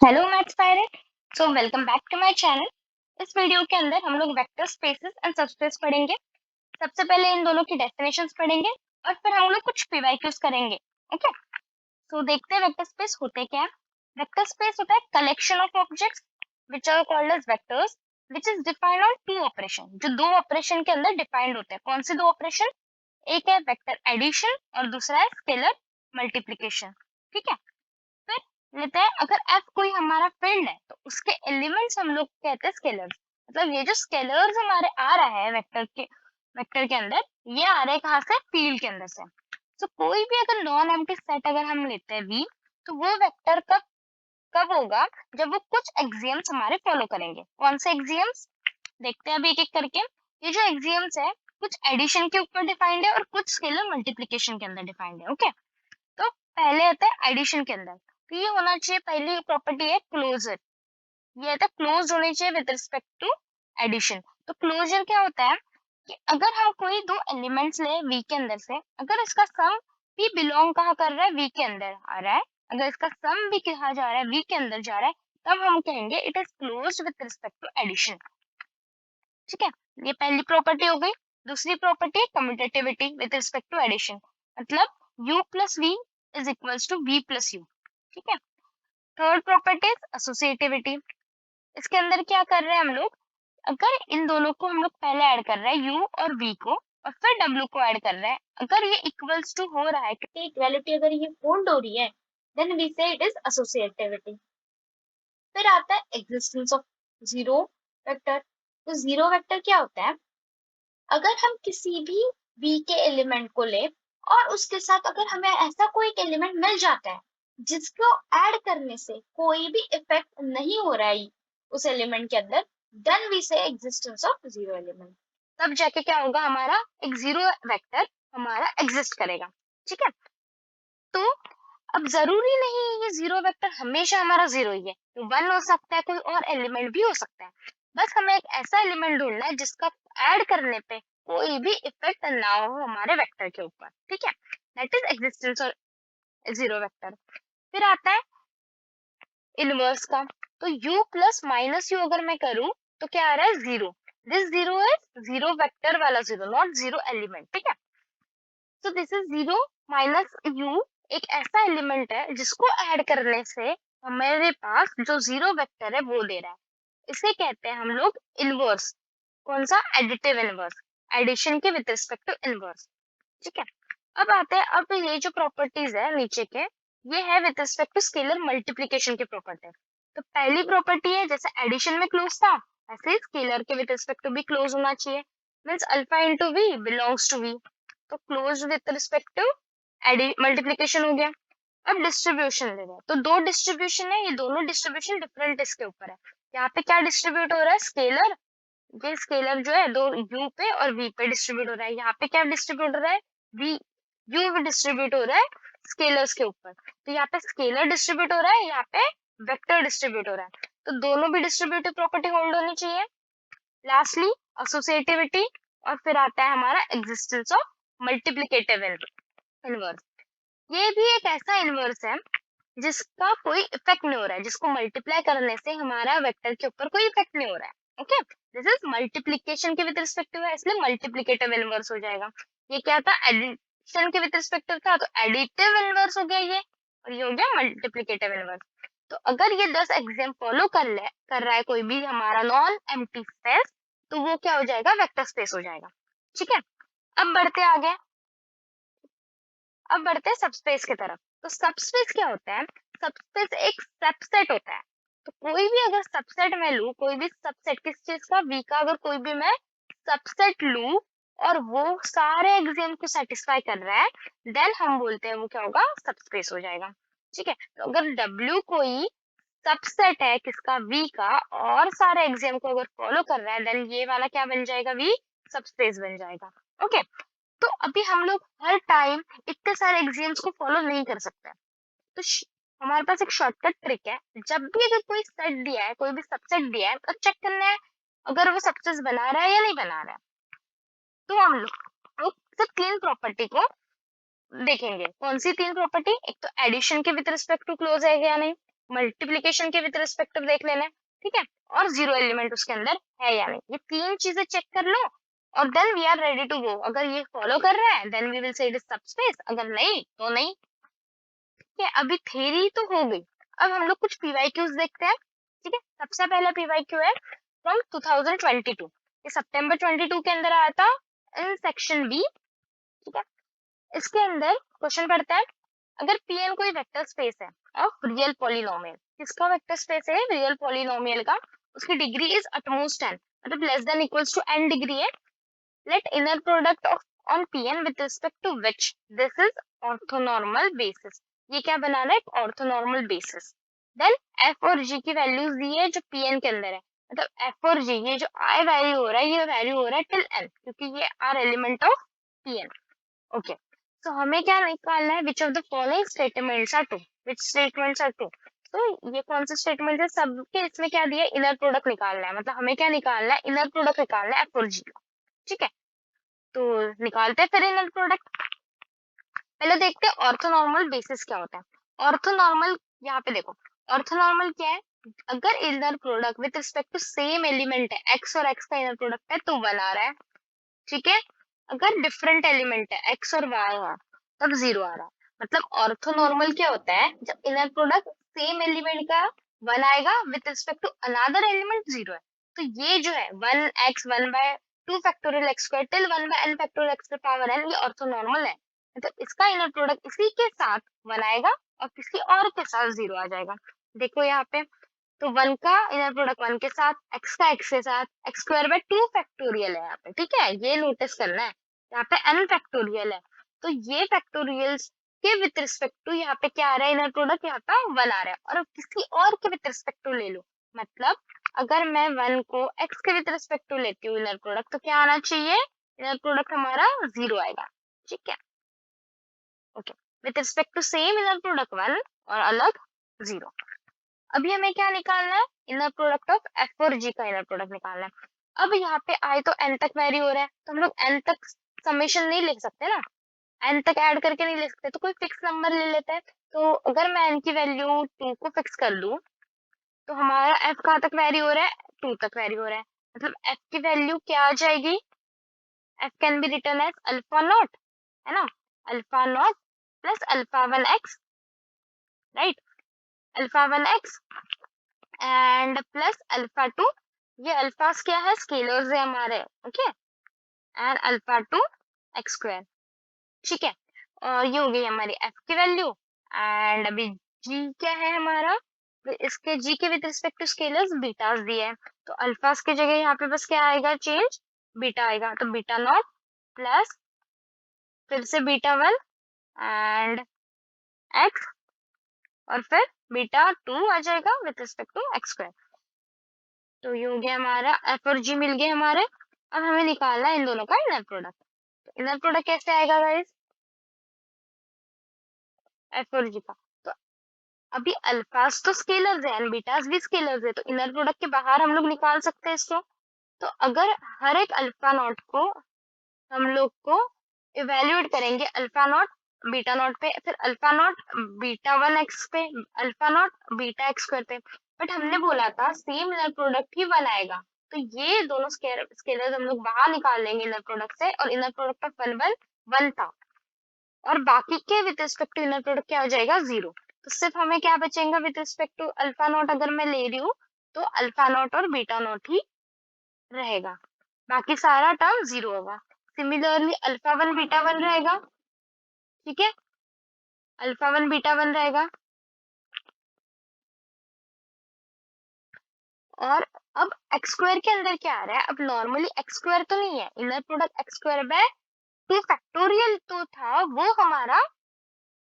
Hello maths pirate. So welcome back to my channel. इस video के अंदर हम लोग वेक्टर स्पेसेस एंड सबस्पेस पढ़ेंगे। सबसे पहले इन दोनों की डेफिनेशंस पढ़ेंगे और फिर हम लोग कुछ पीवाईक्यूज करेंगे। ओके, सो देखते हैं वेक्टर स्पेस होते क्या है। वेक्टर स्पेस होता है collection of objects which are called as vectors which is defined on two operation, जो दो ऑपरेशन के अंदर डिफाइंड होते हैं। कौन से दो ऑपरेशन? एक है वेक्टर एडिशन और दूसरा है स्केलर मल्टीप्लिकेशन। ठीक है, फिर लेते हैं अगर f कोई हमारा फील्ड है तो उसके एलिमेंट्स हम लोग कहते हैं स्केलर्स। मतलब ये जो स्केलर्स हमारे आ रहा है वेक्टर के अंदर, ये आ रहे हैं कहाँ से? फील्ड के अंदर से। तो कोई भी अगर नॉन एम्प्टी सेट अगर हम लेते हैं v, तो वो वेक्टर कब कब होगा? जब वो कुछ एक्सियम्स हमारे फॉलो करेंगे। कौन से एक्सियम्स? देखते हैं अभी एक एक करके। ये जो एक्सियम्स है कुछ एडिशन के ऊपर डिफाइंड है और कुछ स्केलर मल्टीप्लिकेशन के अंदर डिफाइंड है। ओके, तो पहले आता है एडिशन के अंदर। तो ये होना चाहिए, पहली प्रॉपर्टी है क्लोजर। ये आता है क्लोज होने चाहिए विद रिस्पेक्ट टू एडिशन। तो क्लोजर क्या होता है कि अगर हम कोई दो एलिमेंट्स ले वी के अंदर से, अगर इसका सम भी बिलोंग कहाँ कर रहा है? वी के अंदर आ रहा है। अगर इसका सम भी कहा जा रहा है वी के अंदर जा रहा है, तब हम कहेंगे it is close with respect to addition. ठीक है, ये पहली प्रॉपर्टी हो गई। दूसरी प्रॉपर्टी है commutativity with respect to addition. मतलब u plus v is equals to v plus u. ठीक है, थर्ड प्रॉपर्टी इज एसोसिएटिविटी। इसके अंदर क्या कर रहे हैं हम लोग? अगर इन दोनों को हम लोग पहले ऐड कर रहे हैं u और v को, और फिर w को ऐड कर रहे हैं, अगर ये इक्वल्स टू हो रहा है, क्योंकि इक्वालिटी अगर ये होल्ड हो रही है, देन वी से इट इज एसोसिएटिविटी। फिर आता है एग्जिस्टेंस ऑफ जीरो वेक्टर। तो जीरो वेक्टर क्या होता है? अगर हम किसी भी v के एलिमेंट को ले और उसके साथ अगर हमें ऐसा कोई एक एलिमेंट मिल जाता है जिसको ऐड करने से कोई भी इफेक्ट नहीं हो रहा है उस एलिमेंट के अंदर, देन वी से एग्जिस्टेंस ऑफ जीरो एलिमेंट। तब जाके क्या होगा? हमारा एक जीरो वेक्टर हमारा एग्जिस्ट करेगा। ठीक है, तो अब जरूरी नहीं है ये जीरो वेक्टर हमेशा हमारा जीरो ही है, तो वन हो सकता है, कोई और एलिमेंट भी हो सकता है। बस हमें एक ऐसा एलिमेंट ढूंढना है जिसका ऐड करने पे कोई भी इफेक्ट ना हो हमारे वेक्टर के ऊपर। ठीक है, दैट इज एग्जिस्टेंस और जीरो वेक्टर। फिर आता है इनवर्स का। तो u प्लस माइनस यू अगर मैं करूं तो क्या आ रहा है? Zero. This zero is zero vector वाला जीरो, नॉट जीरो एलिमेंट। ठीक है, तो this is zero minus you, एक ऐसा एलिमेंट है जिसको ऐड करने से हमारे पास जो जीरो वेक्टर है वो दे रहा है। इसे कहते हैं हम लोग इनवर्स। कौन सा? एडिटिव इनवर्स, एडिशन के विद रिस्पेक्ट टू इनवर्स। ठीक है, अब आते हैं, अब ये जो प्रॉपर्टीज है नीचे के, ये है with respect to scalar multiplication की प्रॉपर्टी। तो पहली प्रॉपर्टी है जैसे एडिशन में क्लोज था, ऐसे ही स्केलर के विद रिस्पेक्ट टू भी क्लोज होना चाहिए। Means alpha into v belongs to v, तो close with respect to multiplication हो गया। अब डिस्ट्रीब्यूशन ले रहे हैं, तो दो डिस्ट्रीब्यूशन है, ये दोनों डिस्ट्रीब्यूशन डिफरेंट इसके ऊपर है। यहाँ पे क्या डिस्ट्रीब्यूट हो रहा है? स्केलर। ये स्केलर जो है दो u पे और v पे डिस्ट्रीब्यूट हो रहा है। यहाँ पे क्या डिस्ट्रीब्यूट हो रहा है? v u डिस्ट्रीब्यूट हो रहा है स्केलर्स के ऊपर। तो यहाँ पे स्केलर डिस्ट्रीब्यूट हो रहा है, यहाँ पे वेक्टर डिस्ट्रीब्यूट हो रहा है, तो दोनों भी डिस्ट्रीब्यूटिव प्रॉपर्टी होल्ड होनी चाहिए। लास्टली एसोसिएटिविटी, और फिर आता है हमारा एग्जिस्टेंस ऑफ मल्टीप्लिकेटिव इनवर्स। ये भी एक ऐसा इनवर्स है जिसका कोई इफेक्ट नहीं हो रहा है, जिसको मल्टीप्लाई करने से हमारा वेक्टर के ऊपर कोई इफेक्ट नहीं हो रहा है। ओके, दिस इज मल्टीप्लिकेशन के विद रिस्पेक्टिव है, इसलिए मल्टीप्लिकेटिव इनवर्स हो जाएगा। ये क्या था? एडिशन के विद रिस्पेक्टिव था, तो एडिटिव इनवर्स हो गया ये, और ये हो गया मल्टीप्लिकेटिव इनवर्स। तो अगर ये 10 एग्जाम फॉलो कर रहा है कोई भी हमारा नॉन एम्प्टी स्पेस, तो वो क्या हो जाएगा? वेक्टर स्पेस हो जाएगा। ठीक है, अब बढ़ते आगे, अब बढ़ते हैं सबस्पेस की तरफ। तो सबस्पेस क्या होता है? सबस्पेस एक सबसेट होता है। तो कोई भी अगर सबसेट मैं लूं, कोई भी सबसेट किस चीज का? वी का, अगर कोई भी मैं सबसेट लूं और वो सारे एग्जाम को सेटिस्फाई कर रहा है, देन हम बोलते हैं वो क्या होगा? सबस्पेस हो जाएगा। ठीक है, तो अगर W कोई सबसेट है किसका? V का, और सारे एग्जाम को अगर फॉलो कर रहा है, देन ये वाला क्या बन जाएगा? V सबस्पेस बन जाएगा। ओके, तो अभी हम लोग हर टाइम इतने सारे एग्जाम्स को फॉलो नहीं कर सकते हैं। तो हमारे पास एक शॉर्टकट ट्रिक है। जब भी अगर कोई सेट दिया है, कोई भी सबसेट दिया है, तो चेक करना है अगर वो सबसेट बना रहा है या नहीं बना रहा है। तो हम लोग सिर्फ तीन प्रॉपर्टी को देखेंगे। कौन सी तीन प्रॉपर्टी? एक तो एडिशन के विद रिस्पेक्ट टू क्लोज है या नहीं, मल्टीप्लीकेशन के विद रिस्पेक्ट ऑफ देख लेना है, ठीक है, और जीरो एलिमेंट उसके अंदर है या नहीं, ये तीन चीजें चेक कर लो और then we are ready to go. अगर ये फॉलो कर रहा है then we will say it is subspace, अगर नहीं तो नहीं। ठीक है, अभी थ्योरी तो हो गई, अब हम लोग कुछ पीवाईक्यूज देखते हैं। ठीक है, सबसे पहला पीवाईक्यू है फ्रॉम 2022, ये सितंबर 22 के अंदर आया था इन सेक्शन बी। ठीक है, इसके अंदर क्वेश्चन पढ़ते हैं, अगर Pn कोई वेक्टर स्पेस है ऑफ रियल पॉलिनोमियल, किसका वेक्टर स्पेस है रियल पॉलिनोमियल का, उसकी डिग्री इज अटमोस्ट 10, मतलब less than equals to n degree है, let inner product of on Pn with respect to which this is orthonormal basis, ये क्या बनाना है, एक ऑर्थोनॉर्मल बेसिस। देन f और g की वैल्यूज दी है जो Pn के अंदर है, मतलब f और g, ये जो i वैल्यू हो रहा है ये वैल्यू हो रहा है टिल n, क्योंकि ये are element of Pn। Okay, तो हमें क्या निकालना है, which of the following statements are true, which statements are true. तो ये कौन से स्टेटमेंट है, सबके इसमें क्या दिया है, इनर प्रोडक्ट निकालना है, मतलब हमें क्या निकालना है, इनर प्रोडक्ट निकालना है एफ और जी का। ठीक है, तो निकालते हैं फिर इनर प्रोडक्ट। पहले देखते हैं ऑर्थोनॉर्मल बेसिस क्या होता है। ऑर्थोनॉर्मल, यहाँ पे देखो ऑर्थोनॉर्मल क्या है, अगर inner product with respect to same element है, एक्स और एक्स का इनर प्रोडक्ट है तो 1 आ रहा है। ठीक है, अगर डिफरेंट एलिमेंट है एक्स और वाई है तब 0 आ रहा है। मतलब ऑर्थोनॉर्मल क्या होता है, जब इनर प्रोडक्ट सेम एलिमेंट का 1 आएगा with respect to another element 0 है, तो ये जो है 1x 1/2 factorial x square till 1/n factorial x power n, ये ऑर्थोनॉर्मल है। मतलब इसका इनर प्रोडक्ट इसी के साथ 1 आएगा और किसी और के साथ 0 आ जाएगा। देखो यहाँ पे, तो 1 का इनर प्रोडक्ट 1 के साथ, x का x के साथ, x² फैक्टोरियल है यहाँ पे। ठीक है, ये नोटिस करना है, यहाँ पे n फैक्टोरियल है, तो ये फैक्टोरियल्स के विद रिस्पेक्ट टू यहाँ पे क्या आ रहा है, इनर प्रोडक्ट यहाँ पे 1 आ रहा है, और अब किसी और के विद रिस्पेक्ट टू ले लो, मतलब अगर मैं 1 को x के विद रिस्पेक्ट टू लेती हूँ इनर प्रोडक्ट, तो क्या आना चाहिए, इनर प्रोडक्ट हमारा 0 आएगा। ठीक है, okay, with respect to same inner product 1 और अलग 0। अभी हमें क्या निकालना है, इनर प्रोडक्ट ऑफ एफ और जी का इनर प्रोडक्ट निकालना है। अब यहाँ पे आई तो n तक वेरी हो रहा है, तो हम लोग n तक समेशन नहीं लिख सकते ना, n तक ऐड करके नहीं लिख सकते, तो कोई फिक्स नंबर ले लेते हैं। तो अगर मैं n की वैल्यू 2 को फिक्स कर लूं, तो हमारा f कहाँ तक वेरी हो रहा है, 2 तक वेरी हो रहा है, मतलब f की वैल्यू क्या आ जाएगी, f can be return as alpha naught, है ना, alpha naught plus alpha 1x, right, alpha 1x and plus alpha 2, ये अल्फास क्या है, स्केलर्स है हमारे, okay, and alpha 2 x square. ठीक है, और ये हो गई हमारी f की वैल्यू, एंड अभी g क्या है हमारा, तो इसके g के with respect to scalars betas दिए है, तो अल्फास की जगह यहाँ पे बस क्या आएगा, चेंज, बीटा आएगा, तो बीटा नॉट प्लस फिर से बीटा 1 एंड x, और फिर बीटा 2 आ जाएगा with respect to x square. तो ये हो गया हमारा एफ और जी मिल गए हमारे। अब हमें निकालना है इन दोनों का इनर प्रोडक्ट, तो इनर प्रोडक्ट कैसे आएगा गाइस, एफ और जी का, तो अभी अल्फास तो स्केलर्स है एंड बीटास भी स्केलर्स है, तो इनर प्रोडक्ट के बाहर हम लोग निकाल सकते हैं इसको। तो अगर हर एक अल्फा नॉट को हम लोग को इवेल्युएट करेंगे, अल्फा नॉट बीटा नॉट पे, फिर अल्फा नॉट बीटा 1x पे, alpha not beta x square पे, बट हमने बोला था सेम इनर प्रोडक्ट ही 1 आएगा, तो ये दोनों स्केलर्स हम लोग बाहर निकाल लेंगे इनर प्रोडक्ट से, और इनर प्रोडक्ट ऑफ 1 था, और बाकी के with respect to inner product क्या हो जाएगा, 0। तो सिर्फ हमें क्या बचेगा with respect to alpha naught, अगर मैं ले रही हूँ तो अल्फा नॉट और बीटा नॉट ही रहेगा, बाकी सारा टर्म 0 होगा। सिमिलरली अल्फा 1 बीटा 1 रहेगा, ठीक है, अल्फा 1 बीटा 1 रहेगा, और अब एक्स स्क्वायर के अंदर क्या आ रहा है, अब नॉर्मली एक्स स्क्वायर तो नहीं है, inner product x square by 2 factorial तो था, वो हमारा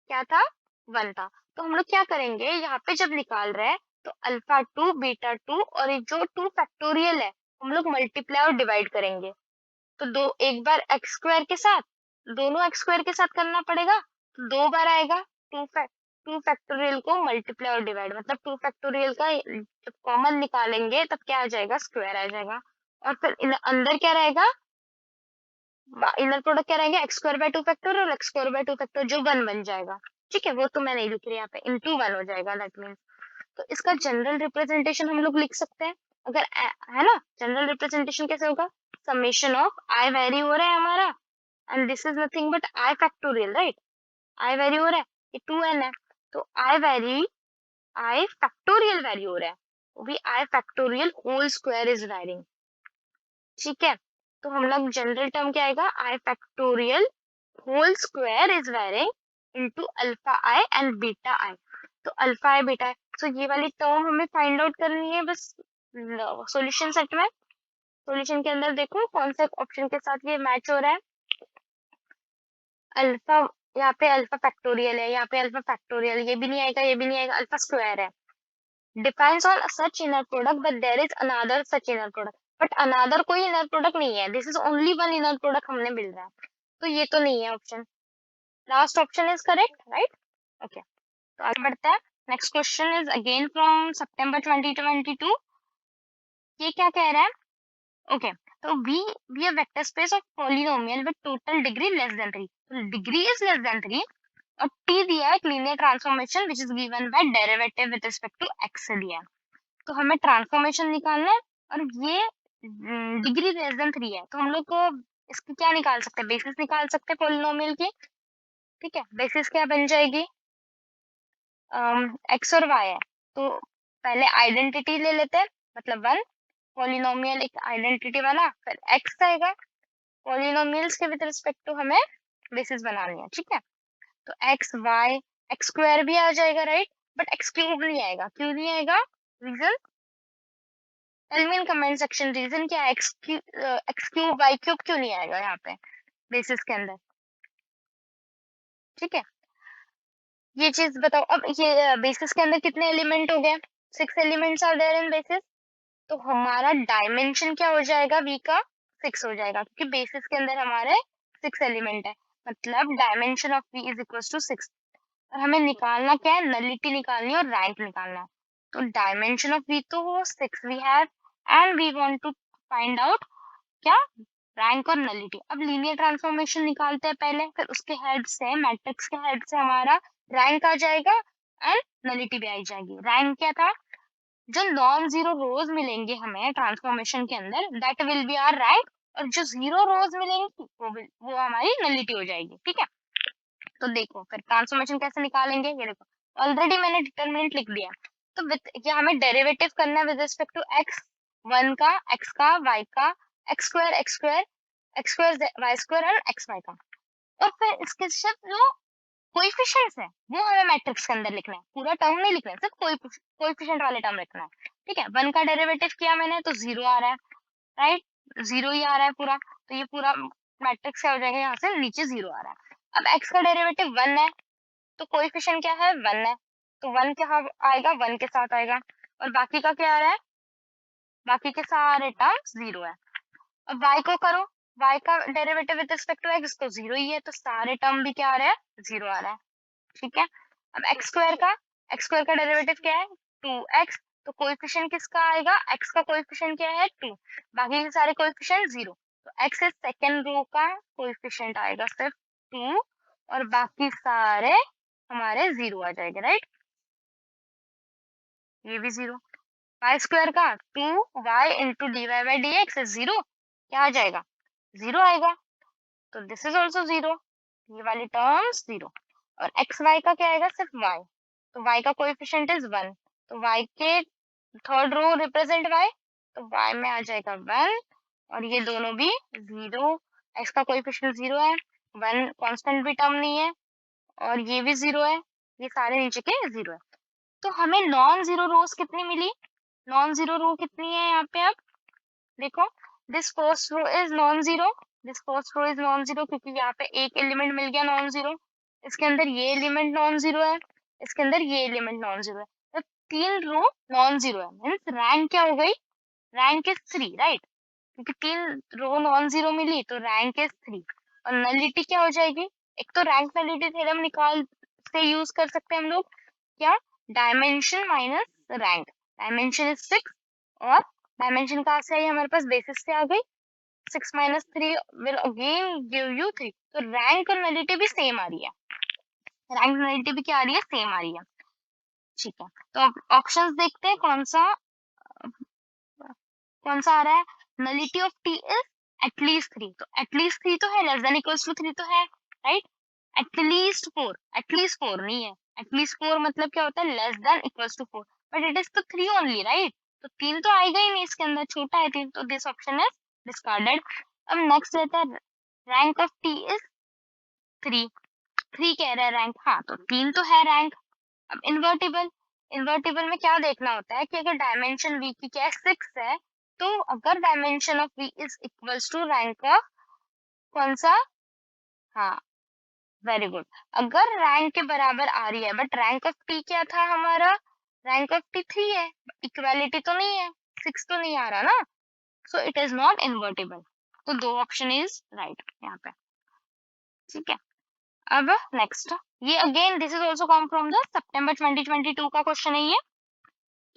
क्या था, 1 था। तो हम लोग क्या करेंगे, यहाँ पे जब निकाल रहे हैं तो अल्फा 2 बीटा 2 और ये जो 2 फैक्टोरियल है हम लोग मल्टीप्लाई और डिवाइड करेंगे, तो दो एक बार एक्स स्क्वायर के साथ, दोनों एक्स स्क्वायर के साथ करना पड़ेगा, तो 2 बार आएगा, 2 फैक्टोरियल को मल्टीप्लाई और डिवाइड, मतलब 2 फैक्टोरियल का जब कॉमन निकालेंगे तब क्या आ जाएगा, स्क्वायर आ जाएगा, और फिर अंदर क्या रहेगा, इनर प्रोडक्ट क्या रहेंगे, एक्स स्क्वायर बाय 2 फैक्टर और एक्स स्क्वायर बाय 2 फैक्टर, जो 1 बन जाएगा। ठीक है, वो तो मैं नहीं लिख रही यहाँ पे, इनटू 1 हो जाएगा, दैट मीन्स तो इसका जनरल रिप्रेजेंटेशन हम लोग लिख सकते हैं, अगर है ना। जनरल रिप्रेजेंटेशन कैसे होगा, समेशन ऑफ आई वैरी हो रहा है हमारा, and this is nothing but i factorial, right. I vary हो रहा है, ये 2n है, तो आई फैक्टोरियल वैरी हो रहा है, वो भी i factorial whole square is varying, ठीक है। तो हम लोग जनरल टर्म क्या आएगा, i factorial whole square is varying into alpha i and beta i. तो अल्फा आई बीटा आई, तो ये वाली टर्म हमें फाइंड आउट करनी है बस सॉल्यूशन सेट में। सॉल्यूशन के अंदर देखो कौन सा ऑप्शन के साथ ये मैच हो रहा है। अल्फा, यहाँ पे अल्फा फैक्टोरियल है, यहाँ पे अल्फा फैक्टोरियल, ये भी नहीं आएगा, ये भी नहीं आएगा, अल्फा स्क्वायर है। Depends on such inner product but there is another such inner product, but another कोई इनर प्रोडक्ट नहीं है, this is only one inner product हमने मिल रहा है, तो ये तो नहीं है option. Last option is correct, right. Okay, तो आगे बढ़ते हैं। Next question is again from September 2022। ये क्या कह रहा है, ओके तो V a vector space of polynomial with total degree less than 3, तो डिग्री इज लेस देन 3, और टी दिया है linear transformation which is given by derivative with respect to x दिया है। तो हमें ट्रांसफॉर्मेशन निकालना है, और ये डिग्री लेस देन 3 है, तो हम लोग को इसकी क्या निकाल सकते हैं, बेसिस निकाल सकते हैं पॉलिनोमियल की, ठीक है। बेसिस क्या बन जाएगी, एक्स और वाई है, तो पहले आइडेंटिटी ले लेते हैं, मतलब वन, पॉलिनोमियल एक आइडेंटिटी वाला, फिर एक्स आएगा, पॉलिनोमियल्स के विद रिस्पेक्ट टू हमें बेसिस बनानी है, ठीक है। तो एक्स वाई, एक्स स्क्वायर भी आ जाएगा, राइट, बट एक्स क्यूब नहीं आएगा, क्यों नहीं आएगा, reason tell me in comment section, reason क्या है, एक्स क्यूब वाई क्यूब क्यों नहीं आएगा यहाँ पे बेसिस के अंदर, ठीक है। ये चीज बताओ, अब ये बेसिस के अंदर कितने एलिमेंट हो गए, 6 elements are there in basis, तो हमारा डायमेंशन क्या हो जाएगा, वी का 6 हो जाएगा, क्योंकि बेसिस के अंदर हमारे 6 एलिमेंट है, मतलब dimension of V is equal to 6। और हमें निकालना क्या है, नलिटी निकालनी है और रैंक निकालना है। तो डायमेंशन ऑफ वी तो 6 we have, and we want to find out क्या, रैंक और नलिटी। अब लीनियर ट्रांसफॉर्मेशन निकालते हैं पहले, फिर उसके हेल्प से, मैट्रिक्स के हेल्प से हमारा रैंक आ जाएगा एंड नलिटी भी आ जाएगी। रैंक क्या था, जो नॉन जीरो रोज मिलेंगे हमें ट्रांसफॉर्मेशन के अंदर, that will be our rank, और जो जीरो रोज मिलेंगी वो हमारी नलिटी हो जाएगी, ठीक है। तो देखो फिर ट्रांसफॉर्मेशन कैसे निकालेंगे, ये देखो ऑलरेडी मैंने डिटरमिनेंट लिख दिया। तो विद ये हमें डेरिवेटिव करना है with respect to x, one का, एक्स का, वाई का, x square x square, x square y square and x y का, और फिर इसके सिर्फ जो कोएफिशिएंट्स है वो हमें मैट्रिक्स के अंदर लिखना है, पूरा टर्म नहीं लिखना है, सिर्फ कोएफिशिएंट वाले टर्म लिखना है, ठीक है। वन का डेरिवेटिव किया मैंने तो जीरो आ रहा है, राइट, जीरो ही आ रहा है पूरा, तो ये पूरा मैट्रिक्स क्या हो जाएगा, यहाँ से नीचे जीरो आ रहा है। अब एक्स का डेरिवेटिव वन है, तो कोएफिशिएंट क्या है, वन है, तो वन क्या आएगा, वन के साथ आएगा, और बाकी का क्या आ रहा है, बाकी के सारे टर्म्स जीरो है। अब y को करो, y का derivative with respect to x तो जीरो ही है, तो सारे टर्म भी क्या आ रहा है, जीरो आ रहा है, ठीक है। अब एक्स स्क्वायर का डेरिवेटिव क्या है, 2x, तो कोएफिशिएंट किसका आएगा, x का कोएफिशिएंट क्या है, 2, बाकी के सारे कोएफिशिएंट जीरो, तो x इज सेकंड रो का कोएफिशिएंट आएगा सिर्फ 2, और बाकी सारे हमारे जीरो आ जाएंगे, राइट, ये भी जीरो। वाई स्क्वायर का 2y into d y by d x zero, क्या आ जाएगा, जीरो आएगा, तो दिस इज ऑल्सो जीरो, ये वाली टर्म्स जीरो। और एक्स वाई का क्या आएगा, सिर्फ y, तो y का कोएफिशिएंट इज वन, तो y के थर्ड रो रिप्रेजेंट y, तो y में आ जाएगा वन, और ये दोनों भी जीरो, x का कोएफिशिएंट जीरो है, वन कांस्टेंट भी टर्म नहीं है, और ये भी जीरो है, ये सारे नीचे के जीरो है। तो हमें नॉन जीरो रोज कितनी मिली, नॉन जीरो रो कितनी है यहाँ पे, अब देखो, this first row is non zero, this first row is non zero, क्योंकि यहाँ पे एक एलिमेंट मिल गया नॉन जीरो, इसके अंदर ये एलिमेंट नॉन जीरो है, इसके अंदर ये एलिमेंट नॉन जीरो है, तो तीन रो नॉन जीरो है, मीन्स रैंक क्या हो गई, रैंक इज थ्री, राइट, क्योंकि तीन रो नॉन जीरो मिली तो रैंक इज थ्री। और नलिटी क्या हो जाएगी, एक तो रैंक नलिटी थ्योरम निकाल से यूज कर सकते हैं हम लोग, क्या, dimension minus rank, dimension is 6, और डायमेंशन कहाँ से आई, हमारे पास बेसिस से आ गई, 6 minus 3 will again give you 3, तो रैंक और नलिटी भी सेम आ रही है, रैंक नलिटी भी क्या आ रही है, सेम आ रही है। ठीक है, तो अब ऑप्शंस देखते हैं कौन सा आ रहा है। Nullity of T is at least 3, तो एटलीस्ट 3 तो है, लेस देन इक्वल्स टू 3 तो है, राइट। एटलीस्ट 4 नहीं है। एटलीस्ट 4 मतलब क्या होता है, less than equals to 4, but it is तो 3 ओनली, राइट। तो 3 तो आएगा ही नहीं इसके अंदर, छोटा है 3, तो दिस ऑप्शन इज डिस्कार्डेड। अब नेक्स्ट लेते हैं, रैंक ऑफ टी इज 3, 3 कह रहा है रैंक, हाँ तो 3 तो है रैंक। अब इन्वर्टिबल, इन्वर्टिबल में क्या देखना होता है कि अगर डायमेंशन वी की क्या 6 है, तो अगर dimension of V is equals to rank of कौन सा, हाँ वेरी गुड, अगर रैंक के बराबर आ रही है, बट रैंक ऑफ टी क्या था हमारा, रैंक ऑफ टी 3 है, इक्वालिटी तो नहीं है, 6 तो नहीं आ रहा ना, so it is not invertible. तो दो ऑप्शन इज राइट यहाँ पे, ठीक है। अब नेक्स्ट, ये again this is also come from the September 2022 का क्वेश्चन है ये।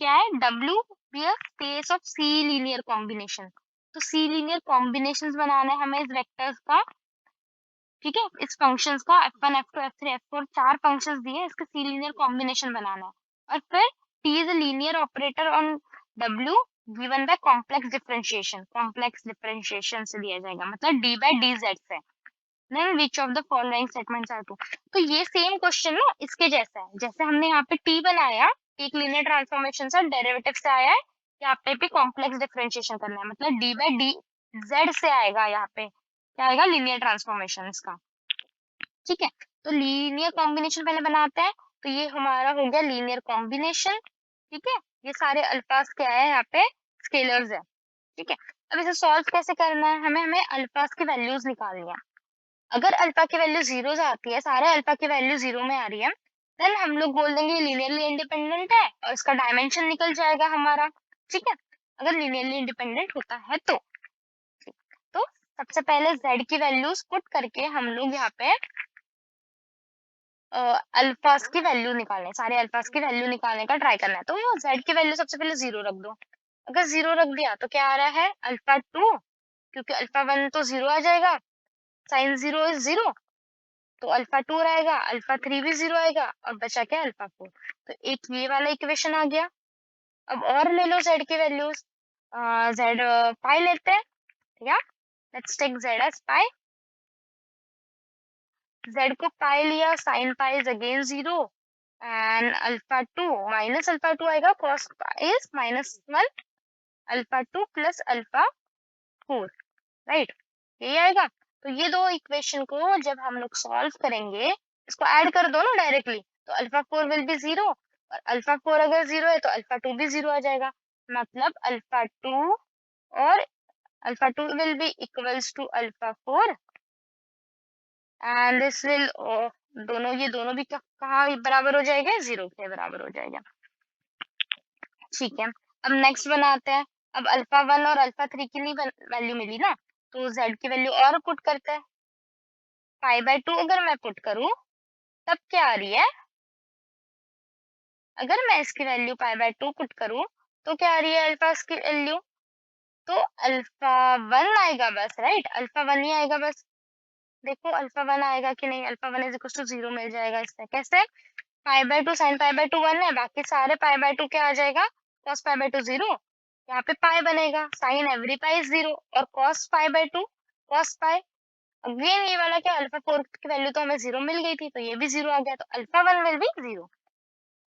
क्या है, W be a space of C linear combination. तो C लीनियर कॉम्बिनेशंस बनाना है हमें इस वेक्टर्स का, ठीक है, इस फंक्शंस का f1 f2 f3 f4 चार फंक्शंस दिए, इसके C लीनियर कॉम्बिनेशन बनाना है। और फिर T is a linear operator on W given by complex differentiation, complex differentiation से दिया जाएगा, मतलब d बाय dz से। Then which of the following statements are true. तो ये सेम क्वेश्चन ना इसके जैसा है, जैसे हमने यहाँ पे T बनाया, एक लीनियर ट्रांसफॉर्मेशन से डेरिवेटिव से आया है, यहाँ पे भी कॉम्प्लेक्स डिफरेंशिएशन करना है, मतलब d बाय डी जेड से आएगा, यहाँ पे क्या आएगा, लीनियर ट्रांसफॉर्मेशन इसका, ठीक है। तो लीनियर कॉम्बिनेशन पहले बनाते हैं, तो ये हमारा हो गया लीनियर कॉम्बिनेशन, ठीक है। ये सारे अल्फाज क्या है, यहाँ पे स्केलर्स है, ठीक है। अब इसे सॉल्व कैसे करना है, हमें हमें अल्फाज की वैल्यूज निकालनी है। अगर अल्फा की वैल्यू 0 आती है, सारे अल्फा की वैल्यू 0 में आ रही है, देन हम लोग बोल देंगे लीनियरली इंडिपेंडेंट है और इसका डायमेंशन निकल जाएगा हमारा, ठीक है। अगर लीनियरली इंडिपेंडेंट होता है तो, ठीक। तो सबसे पहले z की वैल्यूज पुट करके हम लोग यहाँ पे अल्फास की वैल्यू निकालने, सारे अल्फास की वैल्यू निकालने का ट्राई करना है। तो z की वैल्यू सबसे पहले 0 रख दो। अगर 0 रख दिया तो क्या आ रहा है, अल्फा 2, क्योंकि अल्फा 1 तो 0 आ जाएगा, साइन 0 इज 0, तो अल्फा 2 रहेगा, अल्फा 3 भी 0 आएगा, और बचा क्या, अल्फा 4। तो एक ये वाला इक्वेशन आ गया। अब और ले लो z की वैल्यूज, z पाई लेते हैं, ठीक है। Let's take z as pi, z को पाई लिया, sine pi is again 0, and alpha 2 minus alpha 2 आएगा, cos pi is -1, alpha 2 plus alpha 4, right, यही आएगा। तो ये दो इक्वेशन को जब हम लोग सॉल्व करेंगे, इसको ऐड कर दो ना डायरेक्टली, तो अल्फा 4 विल बी 0, और अल्फा 4 अगर 0 है तो अल्फा 2 भी 0 आ जाएगा, मतलब अल्फा 2 और alpha 2 will be equals to alpha 4, and this will दोनों, ये दोनों भी कहाँ बराबर हो जाएगा, 0 के बराबर हो जाएगा, ठीक है। अब नेक्स्ट बनाते हैं। अब अल्फा 1 और अल्फा 3 की वैल्यू मिली ना, तो z की वैल्यू और पुट करते हैं। पाई बाय 2 अगर मैं पुट करूं, तब क्या आ रही है, अगर मैं इसकी वैल्यू पाई बाय 2 पुट करूं, तो क्या आ रही है अल्फा की वैल्यू, तो अल्फा 1 आएगा बस, राइट, अल्फा 1 ही आएगा बस। देखो अल्फा 1 आएगा कि नहीं, अल्फा 1 इज इक्वल टू 0 मिल जाएगा इससे, कैसे, पाई बाय 2 साइन पाई बाय 2 1 है, बाकी सारे पाई बाय 2 क्या आ जाएगा, cos पाई बाय 2 0, यहाँ पे पाई बनेगा, साइन एवरी पाई 0, और cos pi by 2 cos pi, again ये वाला क्या, अल्फा 4 की वैल्यू तो हमें 0 मिल गई थी, तो ये भी 0 आ गया, तो अल्फा 1 विल बी 0।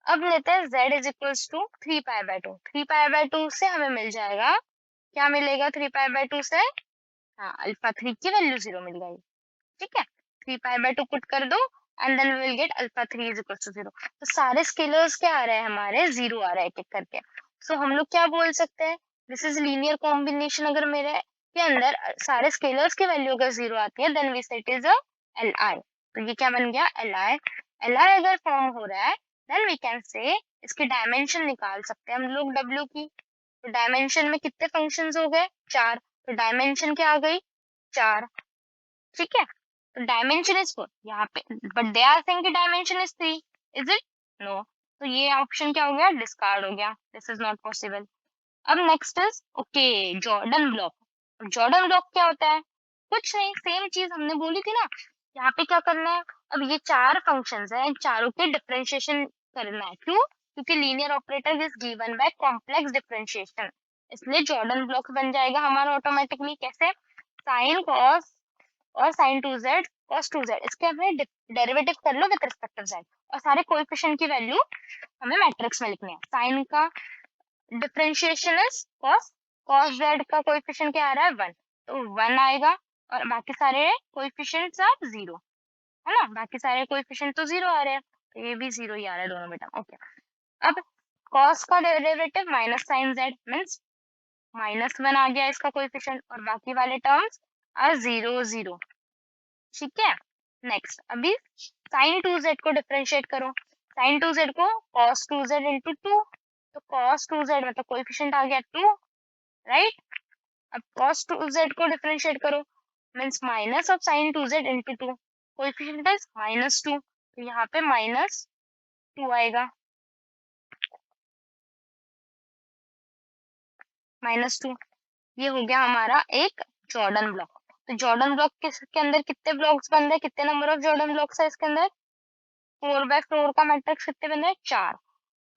अब लेते हैं z is equals to 3 pi by 2, 3 pi by 2 से हमें मिल जाएगा, क्या मिलेगा 3 पाई बाय 2 से, हाँ अल्फा 3 की वैल्यू 0 मिल गई, ठीक है। 3 पाई बाय 2 पुट कर दो, and then we will get alpha 3 is equals to 0। तो सारे स्केलर्स क्या आ रहे हैं हमारे, 0 आ रहा है एक एक करके। सो हम लोग क्या बोल सकते हैं, दिस इज लीनियर कॉम्बिनेशन, अगर मेरे के अंदर सारे स्केलर्स की वैल्यू अगर 0 आती है, देन वी से इट इज अ li। तो ये क्या बन गया, li, li अगर फॉर्म हो रहा है, देन वी कैन से इसकी डायमेंशन निकाल सकते हैं हम लोग w की। तो डायमेंशन में कितने फंक्शंस हो गए, 4, तो डायमेंशन क्या आ गई, 4, ठीक है। तो डायमेंशन इज 4 यहाँ पे, बट दे आर सेइंग कि dimension is 3, is it, no. तो ये ऑप्शन क्या हो गया, डिस्कार्ड हो गया, दिस इज नॉट पॉसिबल। अब next is okay, Jordan block. Jordan block क्या होता है, कुछ नहीं, सेम चीज हमने बोली थी ना, यहाँ पे क्या करना है, अब ये चार फंक्शंस हैं, इन चारों के डिफरेंशिएशन करना है, क्यों, क्योंकि linear operator is given by complex differentiation, इसलिए जॉर्डन ब्लॉक बन जाएगा हमारा ऑटोमेटिकली। कैसे? साइन कॉस और साइन 2z cos 2z, इसके हमने डेरिवेटिव कर लो विद रिस्पेक्ट टू z, और सारे कोएफिशिएंट की वैल्यू हमें मैट्रिक्स में लिखनी है। साइन का differentiation is cos, cos z का कोएफिशिएंट क्या आ रहा है 1, तो 1 आएगा, और बाकी सारे कोएफिशिएंट्स आर 0, है ना, बाकी सारे कोएफिशिएंट तो 0 आ रहे हैं, तो ये भी 0 ही आ रहा है दोनों में टर्म। ओके, अब cos का derivative minus sine z means -1 आ गया इसका कोएफिशिएंट, और बाकी वाले टर्म्स आर 0 0। ठीक है, नेक्स्ट अभी sin 2z को डिफरेंशिएट करो। sin 2z को cos 2z into 2, तो cos 2z मतलब कोएफिशिएंट आ गया 2, राइट। अब cos 2z को डिफरेंशिएट करो, means minus of sin 2z into 2, coefficient is -2, तो यहाँ पे -2 आएगा, -2। ये हो गया हमारा एक जॉर्डन ब्लॉक। तो जॉर्डन ब्लॉक के अंदर कितने ब्लॉक्स बन रहे हैं, कितने नंबर ऑफ जॉर्डन ब्लॉक्स है इसके अंदर? 4x4 का मैट्रिक्स कितने बन रहे हैं? 4।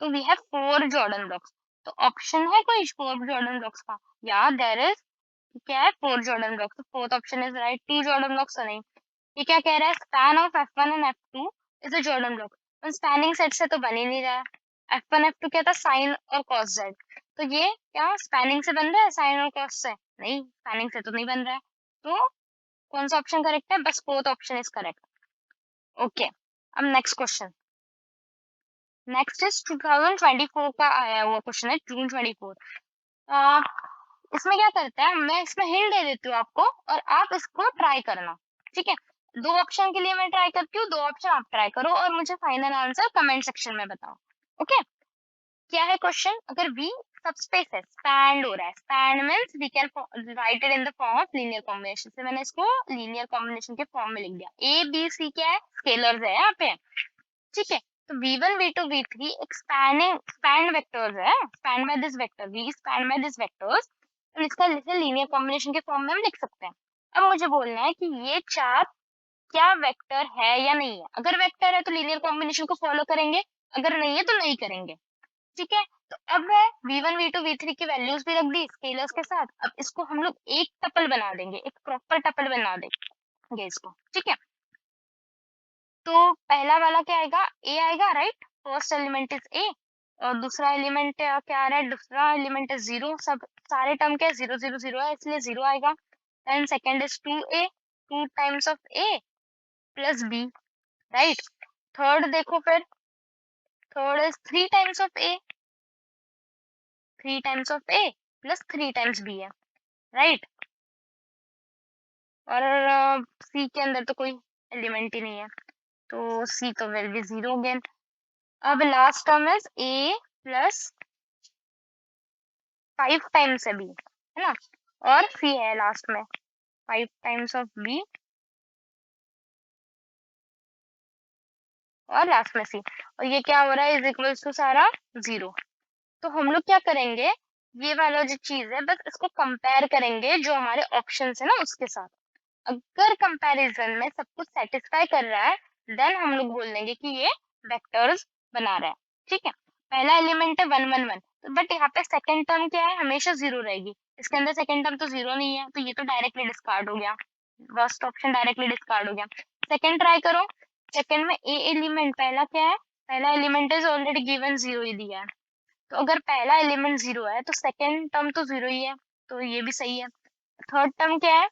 तो वी हैव 4 जॉर्डन ब्लॉक्स। तो ऑप्शन है कोई 4 जॉर्डन ब्लॉक्स का? या देयर इज, क्या है 4 जॉर्डन ब्लॉक्स, तो fourth option is right. 2 Jordan blocks तो नहीं। ये क्या कह रहा है? Span of f1 and f2 is a Jordan block. तो स्पैनिंग सेट से तो बन ही नहीं रहा है। f1 f2 क्या था? साइन और cos z, तो ये क्या स्पैनिंग से बन रहा है साइन और cos से? नहीं, स्पैनिंग से तो नहीं बन रहा है। तो कौन सा ऑप्शन करेक्ट है? बस fourth option is correct. Okay, अब नेक्स्ट क्वेश्चन। नेक्स्ट इज 2024 का आया हुआ क्वेश्चन है, जून 24। इसमें क्या करता है, मैं इसमें हिंट दे देती हूँ आपको और आप इसको ट्राई करना। ठीक है, 2 ऑप्शन के लिए मैं ट्राई करती हूँ, 2 ऑप्शन आप ट्राई करो और मुझे फाइनल आंसर कमेंट सेक्शन में बताओ। ओके, क्या है क्वेश्चन? अगर V सबस्पेस है, स्पैंड हो रहा है, spanned means we can write it in the form of linear combination, से मैंने इसको लीनियर कॉम्बिनेशन के फॉर्म में लिख दिया। A B C क्या है? स्केलर्स है यहाँ पे। ठीक है, तो v1 v2 v3 एक स्पैंड वेक्टर्स है, spanned by this vector, v spanned by this vectors, तो इसका जैसे लीनियर कॉम्बिनेशन के फॉर्म में हम लिख सकते हैं। अब मुझे बोलना है कि ये चार क्या वेक्टर है या नहीं है। अगर वेक्टर है तो लीनियर कॉम्बिनेशन को फॉलो करेंगे, अगर नहीं है तो नहीं करेंगे। ठीक है, तो अब मैं v1 v2 v3 की वैल्यूज भी रख दी स्केलर्स के साथ। अब इसको हम लोग एक टपल बना देंगे, एक प्रॉपर टपल बना देंगे इसको। ठीक है, तो पहला वाला क्या आएगा? ए आएगा, right. First element is a, और दूसरा एलिमेंट क्या आ रहा है? दूसरा एलिमेंट इज 0। सब सारे टर्म क्या 0 0 0 है, इसलिए 0 आएगा। Then second is 2a, 2 times of a plus b, right. Third देखो फिर, third is 3 times of a, 3 times of a plus 3 times b है, राइट। और c के अंदर तो कोई एलिमेंट ही नहीं है, तो c तो विल बी 0 अगेन। अब last term is a plus 5 times है b, है ना, और c है लास्ट में 5 टाइम्स ऑफ b और लास्ट में c, और ये क्या हो रहा है? इज इक्वल्स टू सारा 0। तो हम लोग क्या करेंगे, ये वाला जो चीज है बस इसको कंपेयर करेंगे जो हमारे ऑप्शन है ना उसके साथ। अगर कंपैरिजन में सब कुछ सेटिस्फाई कर रहा है, देन हम लोग बोल देंगे कि ये वेक्टर्स बना रहा है। ठीक है, पहला एलिमेंट है 1 1 1, बट यहाँ पे सेकंड टर्म क्या है? हमेशा 0 रहेगी। इसके अंदर सेकंड टर्म तो 0 नहीं है, तो ये तो डायरेक्टली डिस्कार्ड हो गया, फर्स्ट ऑप्शन डायरेक्टली डिस्कार्ड हो गया। सेकंड ट्राई करो, सेकंड में ए एलिमेंट, पहला क्या है? पहला एलिमेंट इज ऑलरेडी गिवन 0 ही दिया है, तो अगर पहला एलिमेंट 0 है तो सेकंड टर्म तो 0 ही है, तो ये भी सही है। थर्ड टर्म क्या है?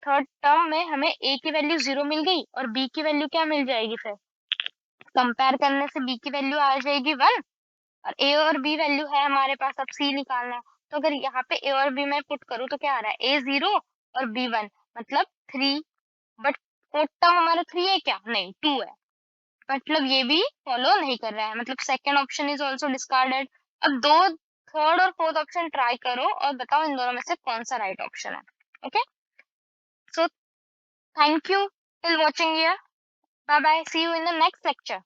थर्ड टर्म में हमें a की वैल्यू 0 मिल गई और b की वैल्यू क्या मिल जाएगी? फिर कंपेयर करने से b की वैल्यू आ जाएगी 1, और a और b वैल्यू है हमारे पास, अब c निकालना है। तो अगर यहाँ पे a और b मैं पुट करूँ तो क्या आ रहा है? a 0 और b 1, मतलब 3। बट फोर्थ टर्म हमारा 3 है क्या? नहीं, 2 है, मतलब ये भी फॉलो नहीं कर रहा है, मतलब second option is also discarded. अब दो थर्ड और फोर्थ ऑप्शन ट्राई करो और बताओ इन दोनों में से कौन सा राइट ऑप्शन है। Okay, so thank you till watching here. Bye bye. See you in the next lecture.